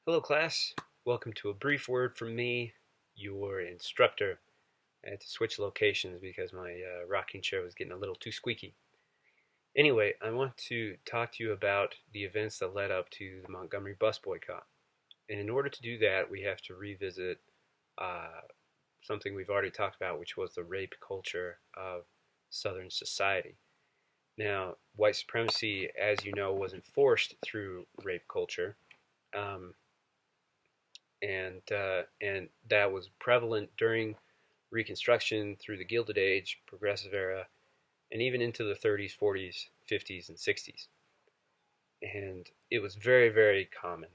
Hello, class. Welcome to a brief word from me, your instructor. I had to switch locations because my rocking chair was getting a little too squeaky. Anyway, I want to talk to you about the events that led up to the Montgomery bus boycott. And in order to do that, we have to revisit uh, something we've already talked about, which was the rape culture of Southern society. Now, white supremacy, as you know, was enforced through rape culture. Um, and that was prevalent during Reconstruction through the Gilded Age, Progressive Era, and even into the 30s, 40s, 50s, and 60s. And it was very, very common.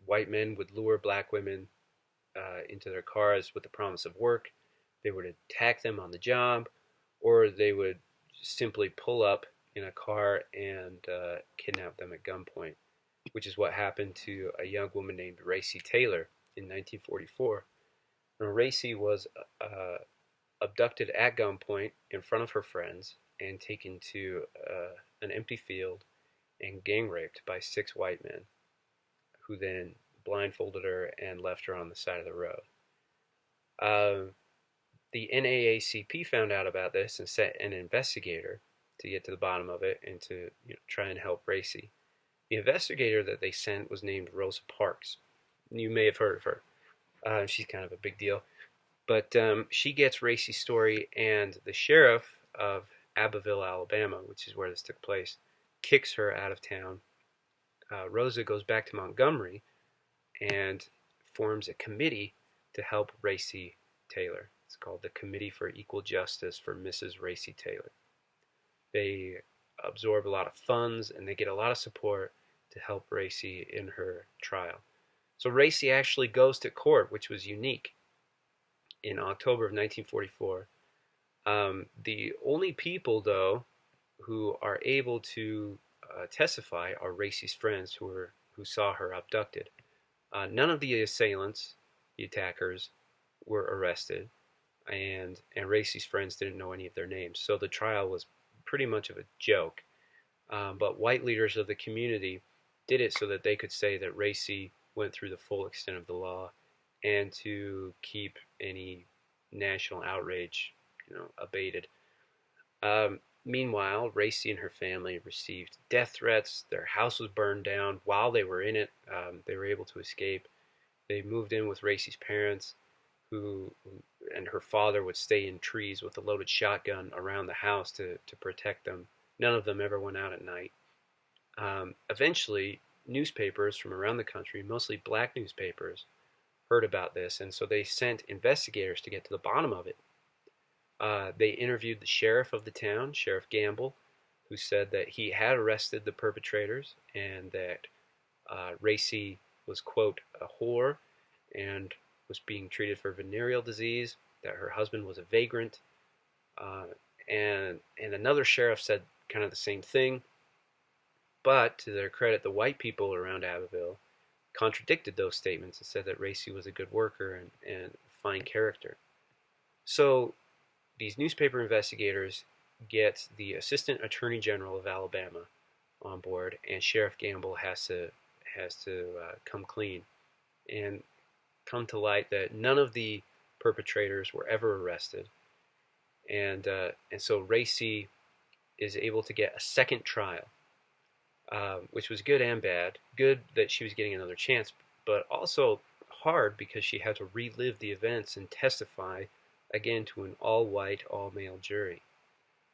White men would lure black women into their cars with the promise of work. They would attack them on the job, or they would simply pull up in a car and kidnap them at gunpoint, which is what happened to a young woman named Racy Taylor in 1944. Now, Racy was uh, abducted at gunpoint in front of her friends and taken to an empty field and gang raped by 6 white men, who then blindfolded her and left her on the side of the road. Uh, the NAACP found out about this and sent an investigator to get to the bottom of it and to try and help Racy. The investigator that they sent was named Rosa Parks. You may have heard of her. She's kind of a big deal. But she gets Racy's story, and the sheriff of Abbeville, Alabama, which is where this took place, kicks her out of town. Rosa goes back to Montgomery and forms a committee to help Racy Taylor. It's called the Committee for Equal Justice for Mrs. Racy Taylor. They absorb a lot of funds and they get a lot of support to help Racy in her trial. So Racy actually goes to court, which was unique, in October of 1944. The only people, though, who are able to testify are Racy's friends who saw her abducted. None of the assailants, the attackers, were arrested, and Racy's friends didn't know any of their names. So the trial was pretty much of a joke. But white leaders of the community did it so that they could say that Racy went through the full extent of the law, and to keep any national outrage, abated. Meanwhile, Racy and her family received death threats. Their house was burned down while they were in it. They were able to escape. They moved in with Racy's parents, who and her father would stay in trees with a loaded shotgun around the house to protect them. None of them ever went out at night. Eventually, newspapers from around the country, mostly black newspapers, heard about this, and so they sent investigators to get to the bottom of it. They interviewed the sheriff of the town, Sheriff Gamble, who said that he had arrested the perpetrators and that Racy was, quote, a whore and was being treated for venereal disease, that her husband was a vagrant. Uh, and another sheriff said kind of the same thing. But to their credit, the white people around Abbeville contradicted those statements and said that Racy was a good worker and fine character. So these newspaper investigators get the Assistant Attorney General of Alabama on board, and Sheriff Gamble has to come clean and come to light that none of the perpetrators were ever arrested, and so Racy is able to get a second trial, which was good and bad. Good that she was getting another chance, but also hard because she had to relive the events and testify again to an all-white, all-male jury.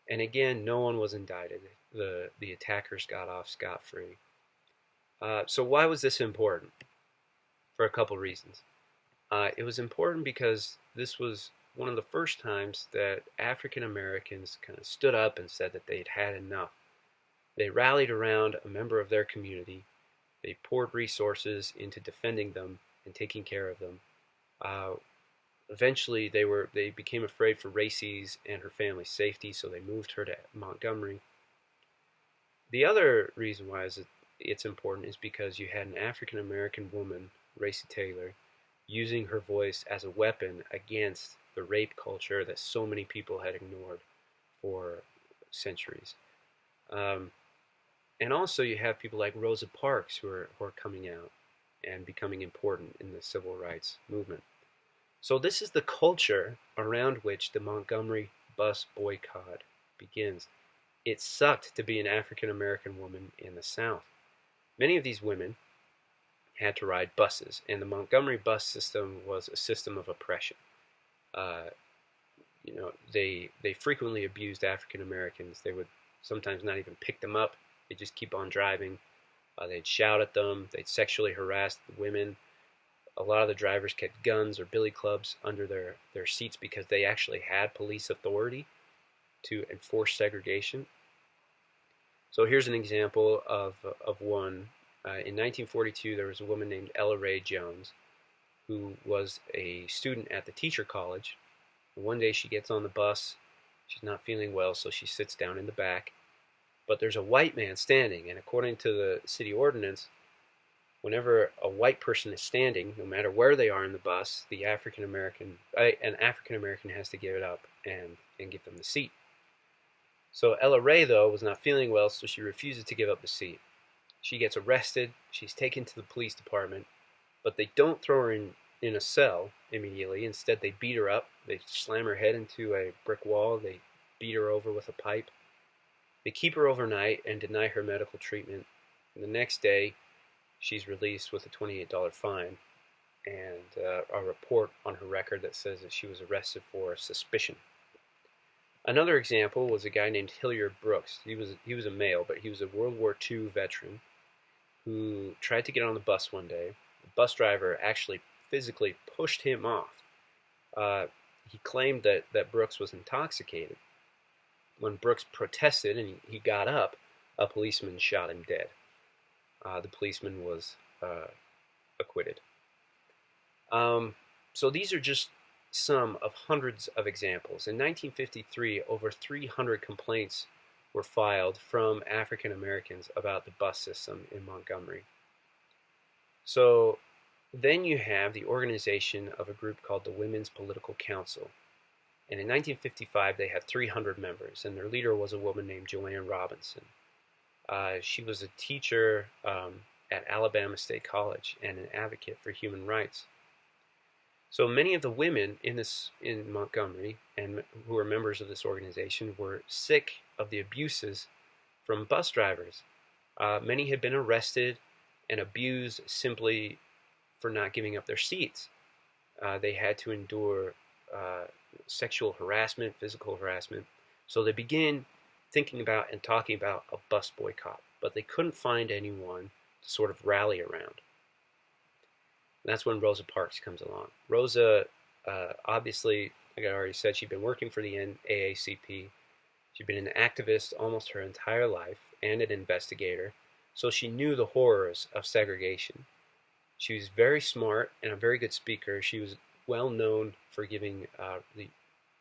And again, no one was indicted. The attackers got off scot-free. So why was this important? For a couple reasons. It was important because this was one of the first times that African Americans kind of stood up and said that they'd had enough. They rallied around a member of their community. They poured resources into defending them and taking care of them. Eventually, they became afraid for Racy's and her family's safety, so they moved her to Montgomery. The other reason why it's important is because you had an African American woman, Racy Taylor, using her voice as a weapon against the rape culture that so many people had ignored for centuries. Um, and also, you have people like Rosa Parks who are coming out and becoming important in the civil rights movement. So this is the culture around which the Montgomery bus boycott begins. It sucked to be an African American woman in the South. Many of these women had to ride buses, and the Montgomery bus system was a system of oppression. Uh, they frequently abused African Americans. They would sometimes not even pick them up. They'd just keep on driving. They'd shout at them. They'd sexually harass the women. A lot of the drivers kept guns or billy clubs under their seats because they actually had police authority to enforce segregation. So here's an example of one. In 1942, there was a woman named Ella Ray Jones who was a student at the teacher college. One day she gets on the bus. She's not feeling well, so she sits down in the back. But there's a white man standing, and according to the city ordinance, whenever a white person is standing, no matter where they are in the bus, an African American has to give it up and give them the seat. So Ella Ray, though, was not feeling well, so she refuses to give up the seat. She gets arrested. She's taken to the police department, but they don't throw her in a cell immediately. Instead, they beat her up. They slam her head into a brick wall. They beat her over with a pipe. They keep her overnight and deny her medical treatment. And the next day, she's released with a $28 fine and a report on her record that says that she was arrested for suspicion. Another example was a guy named Hilliard Brooks. He was a male, but he was a World War II veteran who tried to get on the bus one day. The bus driver actually physically pushed him off. He claimed that Brooks was intoxicated. When Brooks protested and he got up, a policeman shot him dead. The policeman was acquitted. So these are just some of hundreds of examples. In 1953, over 300 complaints were filed from African Americans about the bus system in Montgomery. So then you have the organization of a group called the Women's Political Council. And in 1955, they had 300 members, and their leader was a woman named Joanne Robinson. She was a teacher at Alabama State College and an advocate for human rights. So many of the women in Montgomery and who were members of this organization were sick of the abuses from bus drivers. Many had been arrested and abused simply for not giving up their seats. They had to endure sexual harassment, physical harassment. So they began thinking about and talking about a bus boycott, but they couldn't find anyone to sort of rally around. And that's when Rosa Parks comes along. Rosa, obviously, like I already said, she'd been working for the NAACP. She'd been an activist almost her entire life and an investigator, so she knew the horrors of segregation. She was very smart and a very good speaker. She was well known for giving the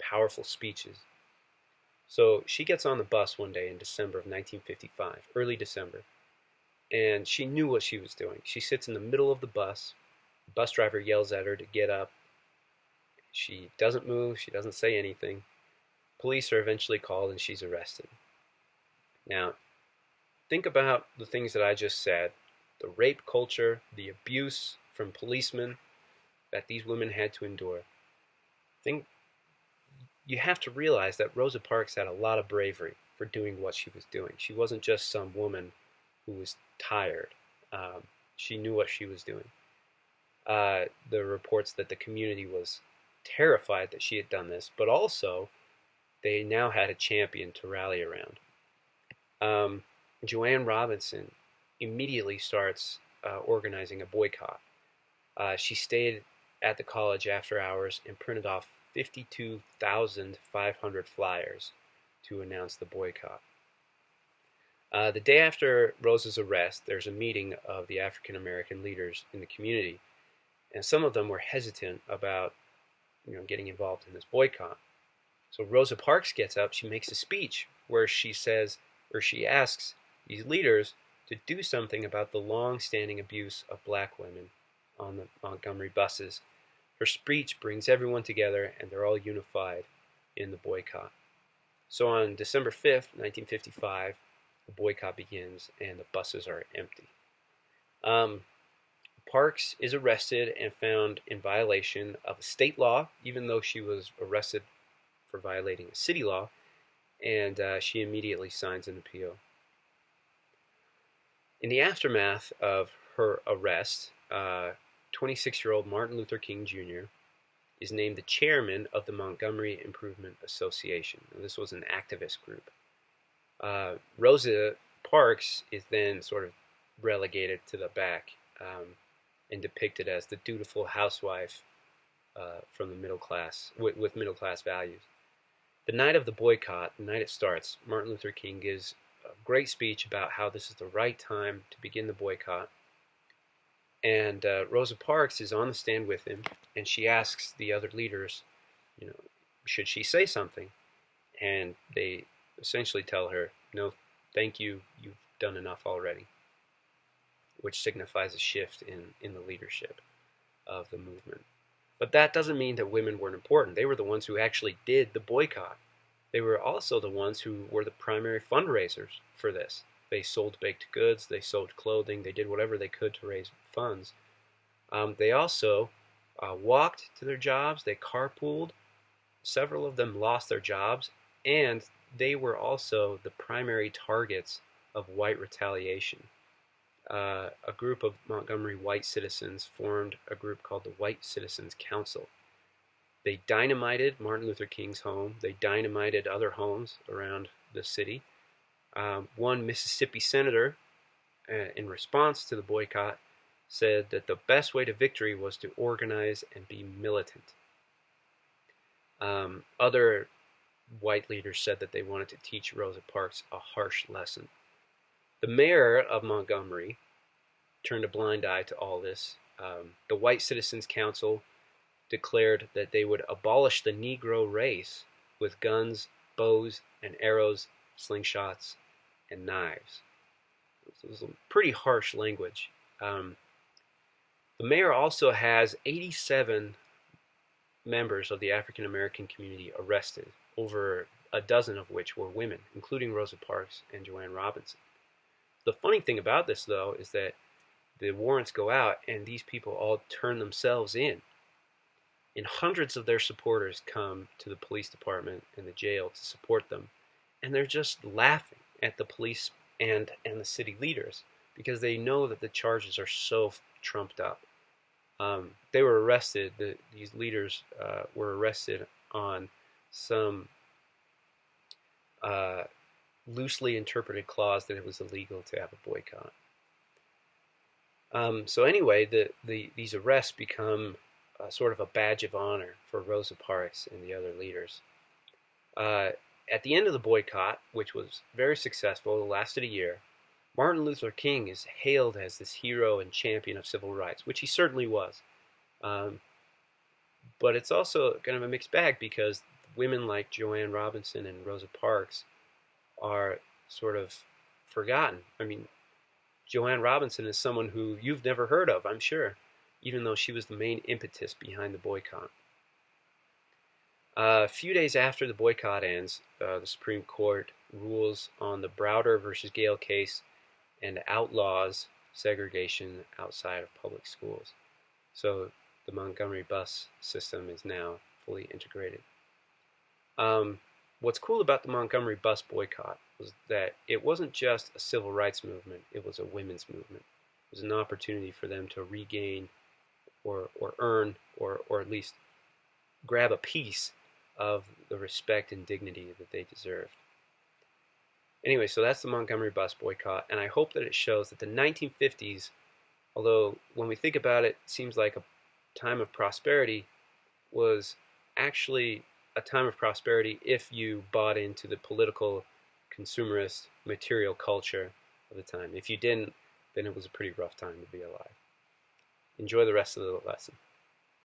powerful speeches. So she gets on the bus one day in December of 1955, early December, and she knew what she was doing. She sits in the middle of the bus. The bus driver yells at her to get up. She doesn't move. She doesn't say anything. Police are eventually called and she's arrested. Now, think about the things that I just said. The rape culture, the abuse from policemen that these women had to endure. You have to realize that Rosa Parks had a lot of bravery for doing what she was doing. She wasn't just some woman who was tired. She knew what she was doing. The reports that the community was terrified that she had done this, but also they now had a champion to rally around. Joanne Robinson immediately starts organizing a boycott. She stayed at the college after hours and printed off 52,500 flyers to announce the boycott. The day after Rosa's arrest, there's a meeting of the African American leaders in the community, and some of them were hesitant about getting involved in this boycott. So Rosa Parks gets up, she makes a speech where she asks these leaders to do something about the long-standing abuse of black women on the Montgomery buses. Her speech brings everyone together and they're all unified in the boycott. So on December 5th, 1955, the boycott begins and the buses are empty. Parks is arrested and found in violation of a state law, even though she was arrested for violating a city law, and she immediately signs an appeal. In the aftermath of her arrest, 26-year-old Martin Luther King Jr. is named the chairman of the Montgomery Improvement Association. And this was an activist group. Rosa Parks is then sort of relegated to the back and depicted as the dutiful housewife from the middle class, with middle class values. The night of the boycott, the night it starts, Martin Luther King gives a great speech about how this is the right time to begin the boycott. And Rosa Parks is on the stand with him, and she asks the other leaders, should she say something? And they essentially tell her, no, thank you, you've done enough already, which signifies a shift in the leadership of the movement. But that doesn't mean that women weren't important. They were the ones who actually did the boycott. They were also the ones who were the primary fundraisers for this. They sold baked goods, they sold clothing, they did whatever they could to raise funds. They also walked to their jobs, they carpooled. Several of them lost their jobs, and they were also the primary targets of white retaliation. A group of Montgomery white citizens formed a group called the White Citizens Council. They dynamited Martin Luther King's home. They dynamited other homes around the city. One Mississippi senator, in response to the boycott, said that the best way to victory was to organize and be militant. Other white leaders said that they wanted to teach Rosa Parks a harsh lesson. The mayor of Montgomery turned a blind eye to all this. The White Citizens Council declared that they would abolish the Negro race with guns, bows, and arrows, slingshots, and knives. This was some pretty harsh language. The mayor also has 87 members of the African American community arrested, over a dozen of which were women, including Rosa Parks and Joanne Robinson. The funny thing about this, though, is that the warrants go out and these people all turn themselves in. And hundreds of their supporters come to the police department and the jail to support them. And they're just laughing at the police and the city leaders because they know that the charges are so trumped up. They were arrested, these leaders were arrested on some loosely interpreted clause that it was illegal to have a boycott. So anyway, these arrests become sort of a badge of honor for Rosa Parks and the other leaders. At the end of the boycott, which was very successful, it lasted a year, Martin Luther King is hailed as this hero and champion of civil rights, which he certainly was. But it's also kind of a mixed bag because women like Joanne Robinson and Rosa Parks are sort of forgotten. I mean, Joanne Robinson is someone who you've never heard of, I'm sure, even though she was the main impetus behind the boycott. A few days after the boycott ends, the Supreme Court rules on the Browder versus Gale case and outlaws segregation outside of public schools. So the Montgomery bus system is now fully integrated. What's cool about the Montgomery bus boycott was that it wasn't just a civil rights movement, it was a women's movement. It was an opportunity for them to regain or earn or at least grab a piece of the respect and dignity that they deserved. Anyway, so that's the Montgomery bus boycott, and I hope that it shows that the 1950s, although when we think about it, it seems like a time of prosperity, was actually a time of prosperity if you bought into the political, consumerist, material culture of the time. If you didn't, then it was a pretty rough time to be alive. Enjoy the rest of the lesson.